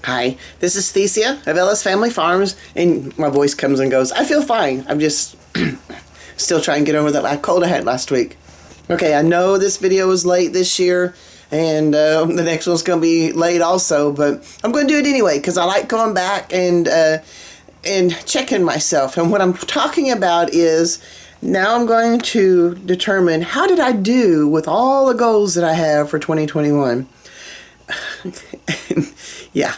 Hi, this is Thecia of Ellis Family Farms, and my voice comes and goes. I feel fine. I'm just still trying to get over that cold I had last week. Okay, I know this video was late this year, and the next one's going to be late also, but I'm going to do it anyway because I like going back and checking myself. And what I'm talking about is now I'm going to determine how did I do with all the goals that I have for 2021. Yeah.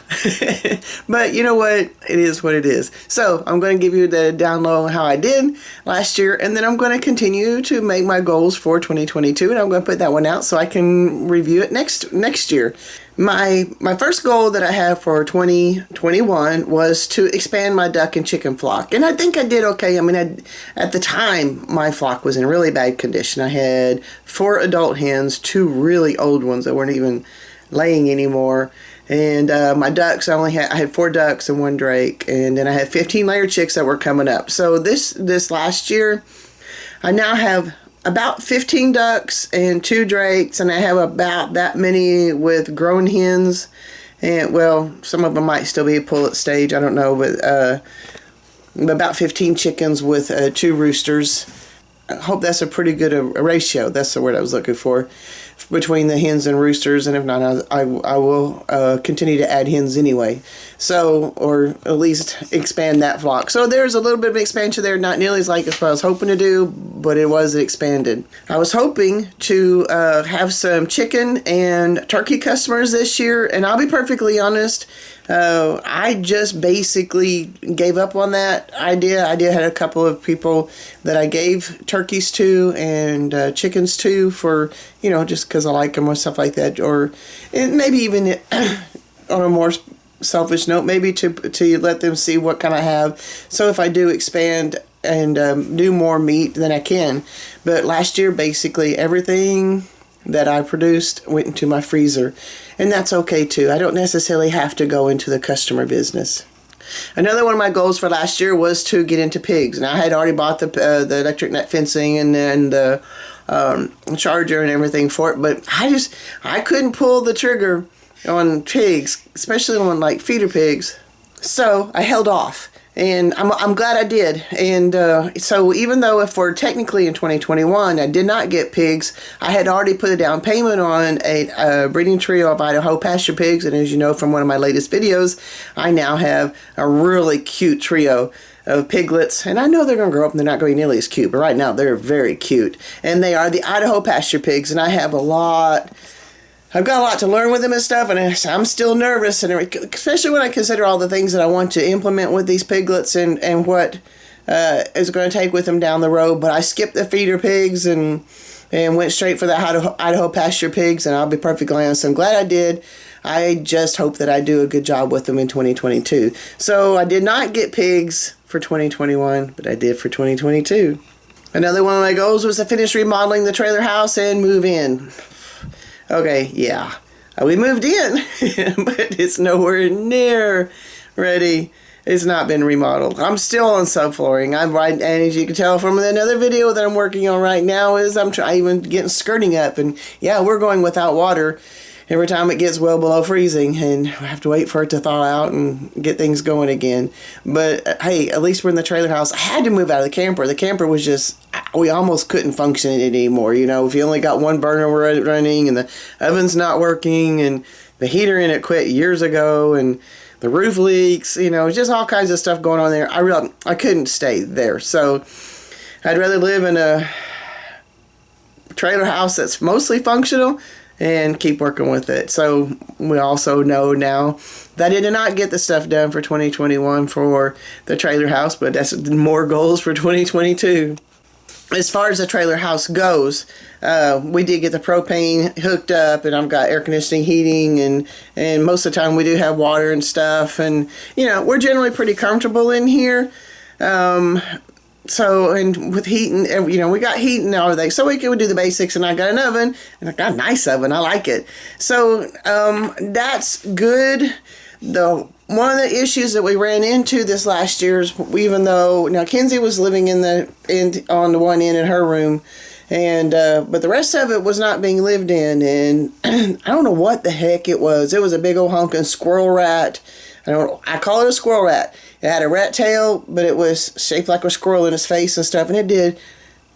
But you know what? It is what it is. So I'm going to give you the down low on how I did last year, and then I'm going to continue to make my goals for 2022, and I'm going to put that one out so I can review it next year. My first goal that I have for 2021 was to expand my duck and chicken flock, and I think I did okay. I mean, at the time, my flock was in really bad condition. I had 4 adult hens, 2 really old ones that weren't even laying anymore, and my ducks, I had 4 ducks and 1 drake, and then I had 15 layer chicks that were coming up. So this last year I now have about 15 ducks and 2 drakes, and I have about that many with grown hens, and well, some of them might still be a pullet stage, I don't know, but about 15 chickens with 2 roosters. I hope that's a pretty good ratio. That's the word I was looking for, between the hens and roosters, and if not, I will continue to add hens anyway. So, or at least expand that flock. So there's a little bit of expansion there, not nearly as like as what I was hoping to do, but it was expanded. I was hoping to have some chicken and turkey customers this year, and I'll be perfectly honest, I just basically gave up on that idea. I did have a couple of people that I gave turkeys to and chickens to for, just because I like them or stuff like that. Or and maybe even on a more selfish note, maybe to let them see what kind I have. So if I do expand and do more meat, then I can. But last year, basically, everything that I produced went into my freezer, and that's okay too. I don't necessarily have to go into the customer business. Another one of my goals for last year was to get into pigs, and I had already bought the electric net fencing and then the charger and everything for it, but I couldn't pull the trigger on pigs, especially on like feeder pigs. So I held off. And I'm glad I did. And so even though if we're technically in 2021, I did not get pigs, I had already put a down payment on a breeding trio of Idaho pasture pigs. And as you know from one of my latest videos, I now have a really cute trio of piglets. And I know they're going to grow up and they're not going to be nearly as cute, but right now they're very cute. And they are the Idaho pasture pigs. And I've got a lot to learn with them and stuff, and I'm still nervous, and especially when I consider all the things that I want to implement with these piglets and what is going to take with them down the road. But I skipped the feeder pigs and went straight for the Idaho pasture pigs, and I'll be perfectly honest, I'm glad I did. I just hope that I do a good job with them in 2022. So I did not get pigs for 2021, but I did for 2022. Another one of my goals was to finish remodeling the trailer house and move in. Okay, yeah, we moved in, but it's nowhere near ready. It's not been remodeled. I'm still on subflooring. And as you can tell from another video that I'm working on right now, is I'm even getting skirting up, and yeah, we're going without water every time it gets well below freezing, and I have to wait for it to thaw out and get things going again. But hey, at least we're in the trailer house. I had to move out of the camper. The camper was just, we almost couldn't function in it anymore. If you only got one burner running, and the oven's not working, and the heater in it quit years ago, and the roof leaks, just all kinds of stuff going on there. I couldn't stay there. So I'd rather live in a trailer house that's mostly functional and keep working with it. So we also know now that I did not get the stuff done for 2021 for the trailer house, but that's more goals for 2022. As far as the trailer house goes, we did get the propane hooked up, and I've got air conditioning, heating, and most of the time we do have water and stuff, and we're generally pretty comfortable in here. So, and with heating, we got heat and everything, so we could do the basics, and I got an oven, and I got a nice oven, I like it. So, that's good. One of the issues that we ran into this last year is, even though, now Kenzie was living on the one end in her room, And but the rest of it was not being lived in, and I don't know what the heck it was. It was a big old honking squirrel rat. I call it a squirrel rat. It had a rat tail, but it was shaped like a squirrel in its face and stuff, and it did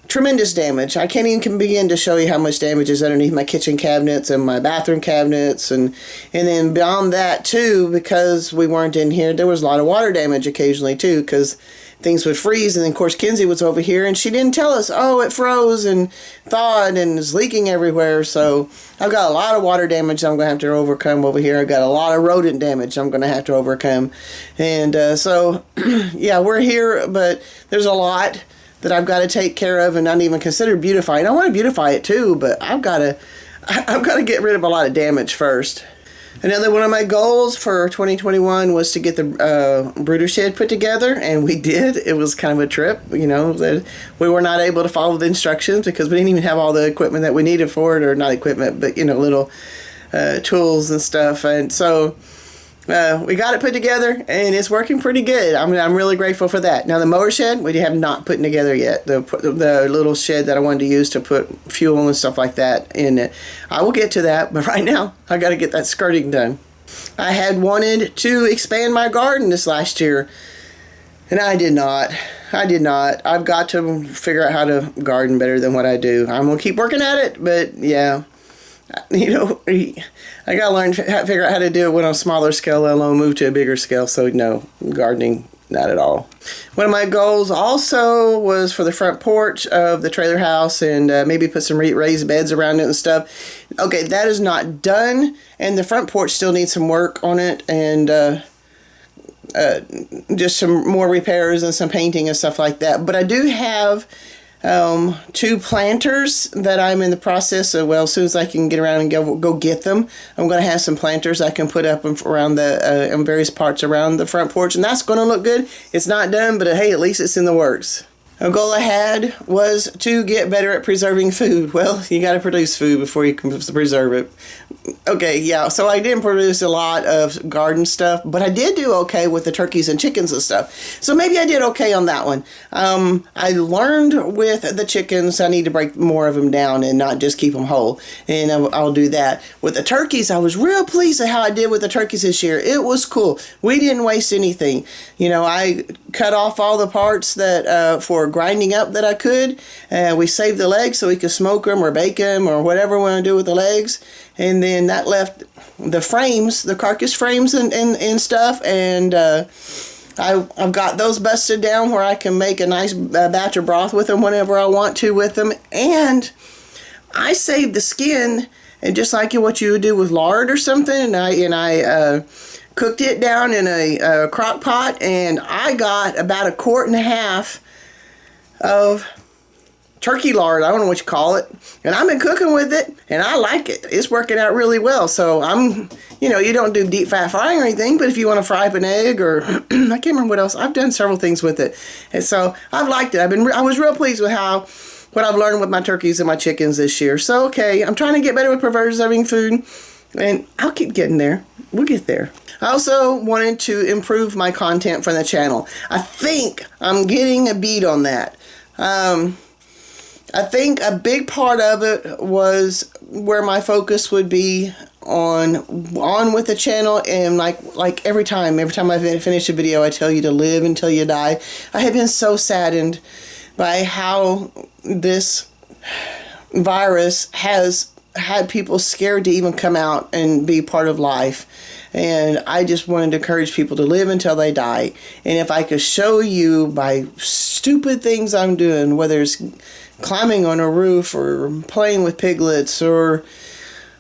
tremendous damage. I can't even begin to show you how much damage is underneath my kitchen cabinets and my bathroom cabinets, and then beyond that too, because we weren't in here, there was a lot of water damage occasionally too, because things would freeze. And then of course Kinsey was over here and she didn't tell us, oh, it froze and thawed and is leaking everywhere. So I've got a lot of water damage I'm going to have to overcome over here. I've got a lot of rodent damage I'm going to have to overcome. And so yeah, we're here, but there's a lot that I've got to take care of and not even consider beautifying. I want to beautify it too, but I've got to get rid of a lot of damage first. Another one of my goals for 2021 was to get the brooder shed put together, and we did. It was kind of a trip, you know. We were not able to follow the instructions because we didn't even have all the equipment that we needed for it, or not equipment, but, you know, little tools and stuff. And so we got it put together, and it's working pretty good. I'm really grateful for that. Now, the mower shed, we have not put together yet. The little shed that I wanted to use to put fuel and stuff like that in it. I will get to that, but right now, I got to get that skirting done. I had wanted to expand my garden this last year, and I did not. I've got to figure out how to garden better than what I do. I'm going to keep working at it, but yeah. You know, I gotta learn to figure out how to do it on a smaller scale, let alone move to a bigger scale. So no, gardening, not at all. One of my goals also was for the front porch of the trailer house, and maybe put some raised beds around it and stuff. Okay, that is not done, and the front porch still needs some work on it, and just some more repairs and some painting and stuff like that. But I do have 2 planters that I'm in the process of, well, as soon as I can get around and go get them, I'm going to have some planters I can put up around in various parts around the front porch, and that's going to look good. It's not done, but hey, at least it's in the works. A goal I had was to get better at preserving food. Well, you got to produce food before you can preserve it. Okay, yeah, so I didn't produce a lot of garden stuff, but I did do okay with the turkeys and chickens and stuff. So maybe I did okay on that one. I learned with the chickens I need to break more of them down and not just keep them whole, and I'll do that. With the turkeys, I was real pleased at how I did with the turkeys this year. It was cool. We didn't waste anything. You know, I cut off all the parts that for grinding up that I could. We saved the legs so we could smoke them or bake them or whatever we want to do with the legs. And then that left the frames, the carcass frames and stuff. And I've got those busted down where I can make a nice batch of broth with them whenever I want to with them. And I saved the skin, and just like what you would do with lard or something, and I cooked it down in a crock pot, and I got about 1.5 quarts of turkey lard. I don't know what you call it. And I've been cooking with it, and I like it. It's working out really well. So you know, you don't do deep fat frying or anything, but if you want to fry up an egg, or I can't remember what else. I've done several things with it. And so I've liked it. I was real pleased with what I've learned with my turkeys and my chickens this year. So, okay, I'm trying to get better with preserving food, and I'll keep getting there. We'll get there. I also wanted to improve my content for the channel. I think I'm getting a beat on that. I think a big part of it was where my focus would be on with the channel, and like every time I finish a video, I tell you to live until you die. I have been so saddened by how this virus has had people scared to even come out and be part of life. And I just wanted to encourage people to live until they die. And if I could show you by stupid things I'm doing, whether it's climbing on a roof or playing with piglets or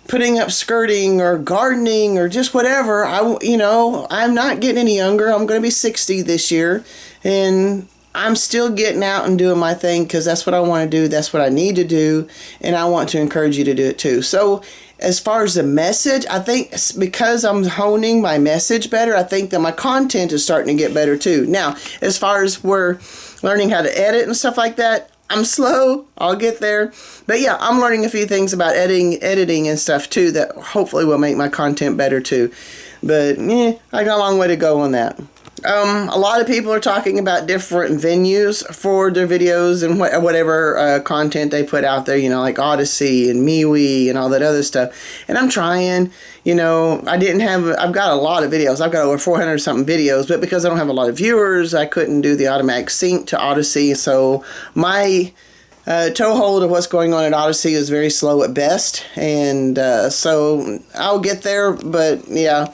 putting up skirting or gardening or just whatever, I'm not getting any younger. I'm going to be 60 this year, and I'm still getting out and doing my thing because that's what I want to do. That's what I need to do, and I want to encourage you to do it too. So as far as the message, I think because I'm honing my message better, I think that my content is starting to get better too. Now, as far as we're learning how to edit and stuff like that, I'm slow. I'll get there. But yeah, I'm learning a few things about editing and stuff too that hopefully will make my content better too. But I got a long way to go on that. A lot of people are talking about different venues for their videos and whatever content they put out there, you know, like Odyssey and MeWe and all that other stuff. And I'm trying, you know, I've got a lot of videos. I've got over 400 something videos, but because I don't have a lot of viewers, I couldn't do the automatic sync to Odyssey. So my toehold of what's going on at Odyssey is very slow at best. And so I'll get there, but yeah.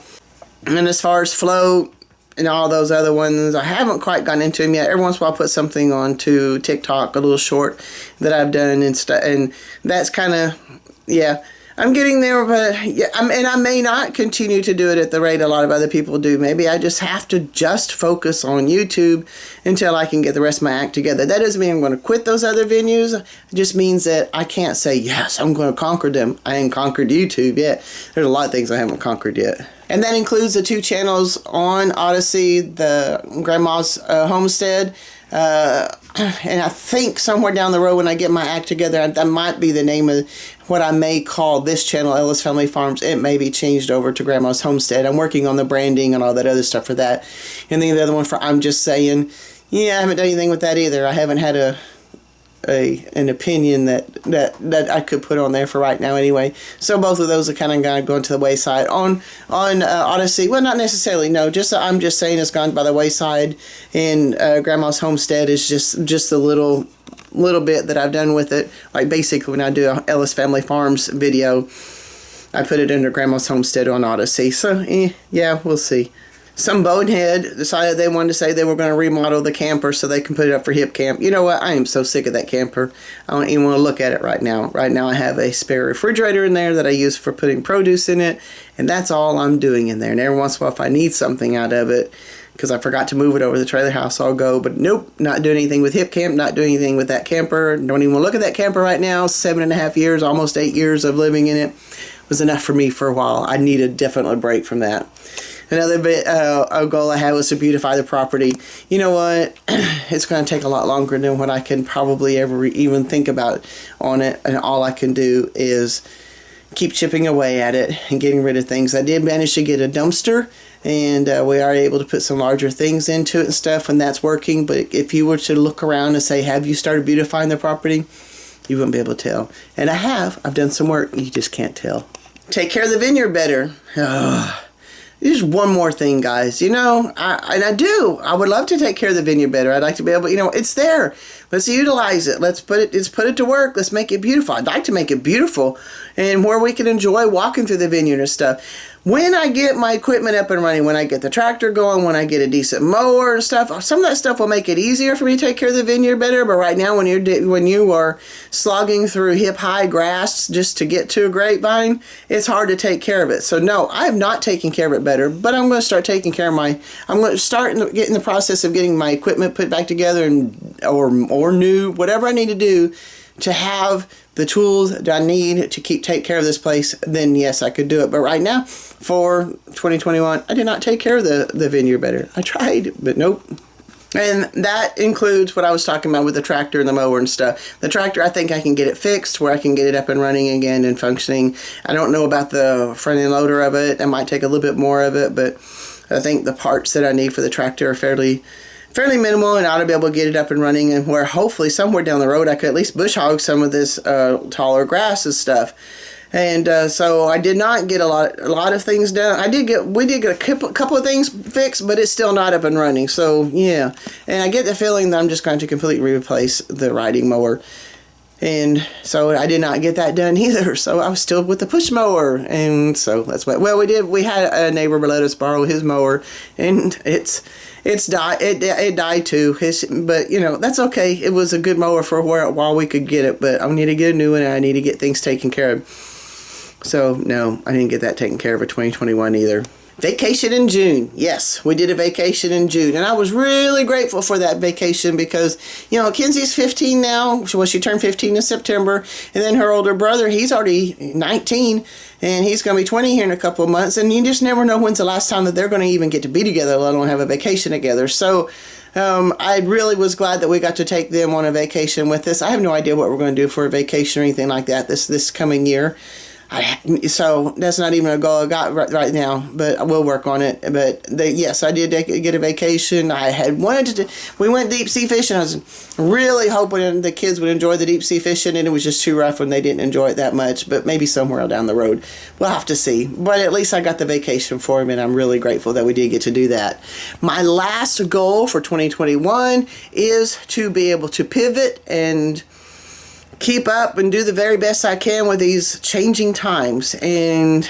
And as far as Flow and all those other ones, I haven't quite gotten into them yet. Every once in a while I put something onto TikTok, a little short that I've done and stuff, and that's kind of, yeah, I'm getting there, but yeah, and I may not continue to do it at the rate a lot of other people do. Maybe I just have to just focus on YouTube until I can get the rest of my act together. That doesn't mean I'm going to quit those other venues. It just means that I can't say, yes, I'm going to conquer them. I ain't conquered YouTube yet. There's a lot of things I haven't conquered yet. And that includes the 2 channels on Odyssey, the Grandma's Homestead, and I think somewhere down the road when I get my act together, that might be the name of what I may call this channel, Ellis Family Farms. It may be changed over to Grandma's Homestead. I'm working on the branding and all that other stuff for that. And then the other one for I'm Just Saying, yeah, I haven't done anything with that either. I haven't had an opinion that I could put on there for right now anyway. So both of those are kind of going to the wayside. On Odyssey, well, not necessarily, no, just I'm Just Saying it's gone by the wayside, and Grandma's Homestead is just a little bit that I've done with it. Like basically when I do a Ellis Family Farms video, I put it under Grandma's Homestead on Odyssey. So yeah, we'll see. Some bonehead decided they wanted to say they were going to remodel the camper so they can put it up for hip camp. You know what? I am so sick of that camper. I don't even want to look at it right now. Right now I have a spare refrigerator in there that I use for putting produce in it, and that's all I'm doing in there. And every once in a while if I need something out of it, because I forgot to move it over to the trailer house, I'll go. But nope, not doing anything with hip camp, not doing anything with that camper. Don't even want to look at that camper right now. 7.5 years, almost 8 years of living in it was enough for me for a while. I needed definitely a break from that. Another a goal I had was to beautify the property. You know what? It's going to take a lot longer than what I can probably ever even think about on it. And all I can do is keep chipping away at it and getting rid of things. I did manage to get a dumpster, and we are able to put some larger things into it and stuff, and that's working. But if you were to look around and say, have you started beautifying the property? You wouldn't be able to tell. And I have. I've done some work. You just can't tell. Take care of the vineyard better. Just one more thing, guys. You know, I would love to take care of the vineyard better. I'd like to be able, you know, it's there. Let's utilize it. Let's put it to work. Let's make it beautiful. I'd like to make it beautiful and where we can enjoy walking through the vineyard and stuff. When I get my equipment up and running, when I get the tractor going, when I get a decent mower and stuff, some of that stuff will make it easier for me to take care of the vineyard better. But right now, when you are slogging through hip-high grass just to get to a grapevine, it's hard to take care of it. So no, I have not taken care of it better, but I'm going to start taking care of I'm going to start getting the process of getting my equipment put back together or new, whatever I need to do to have the tools that I need to take care of this place. Then yes, I could do it. But right now, for 2021, I did not take care of the vineyard better. I tried, but nope. And that includes what I was talking about with the tractor and the mower and stuff. The tractor, I think I can get it fixed where I can get it up and running again and functioning. I don't know about the front end loader of it. I might take a little bit more of it, but I think the parts that I need for the tractor are fairly minimal, and I ought to be able to get it up and running, and where hopefully somewhere down the road I could at least bush hog some of this taller grass and stuff. And so I did not get a lot of things done. We did get a couple of things fixed, but it's still not up and running. So yeah, and I get the feeling that I'm just going to completely replace the riding mower. And so I did not get that done either. So I was still with the push mower, and so that's what. Well, we had a neighbor let us borrow his mower, and it died too. But you know, that's okay. It was a good mower for while we could get it. But I need to get a new one, and I need to get things taken care of. So no, I didn't get that taken care of in 2021 either. Vacation in June. Yes, we did a vacation in June, and I was really grateful for that vacation because, you know, Kenzie's 15 now. She turned 15 in September, and then her older brother, he's already 19, and he's going to be 20 here in a couple of months, and you just never know when's the last time that they're going to even get to be together, let alone have a vacation together. So I really was glad that we got to take them on a vacation with us. I have no idea what we're going to do for a vacation or anything like that this coming year. So that's not even a goal I got right now, but I will work on it. But yes, I did get a vacation. I had wanted to. We went deep sea fishing. I was really hoping the kids would enjoy the deep sea fishing, and it was just too rough when they didn't enjoy it that much. But maybe somewhere down the road, we'll have to see. But at least I got the vacation for him, and I'm really grateful that we did get to do that. My last goal for 2021 is to be able to pivot and keep up and do the very best I can with these changing times. And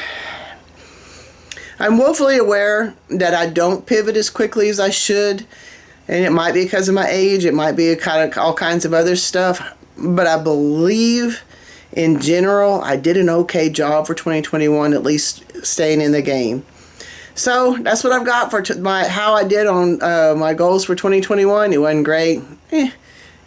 I'm woefully aware that I don't pivot as quickly as I should. And it might be because of my age. It might be all kinds of other stuff. But I believe in general I did an okay job for 2021, at least staying in the game. So that's what I've got for how I did on my goals for 2021. It wasn't great.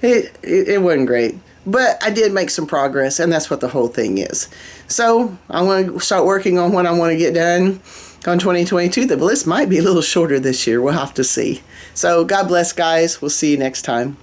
It wasn't great. But I did make some progress, and that's what the whole thing is. So I'm going to start working on what I want to get done on 2022. The list might be a little shorter this year. We'll have to see. So God bless, guys. We'll see you next time.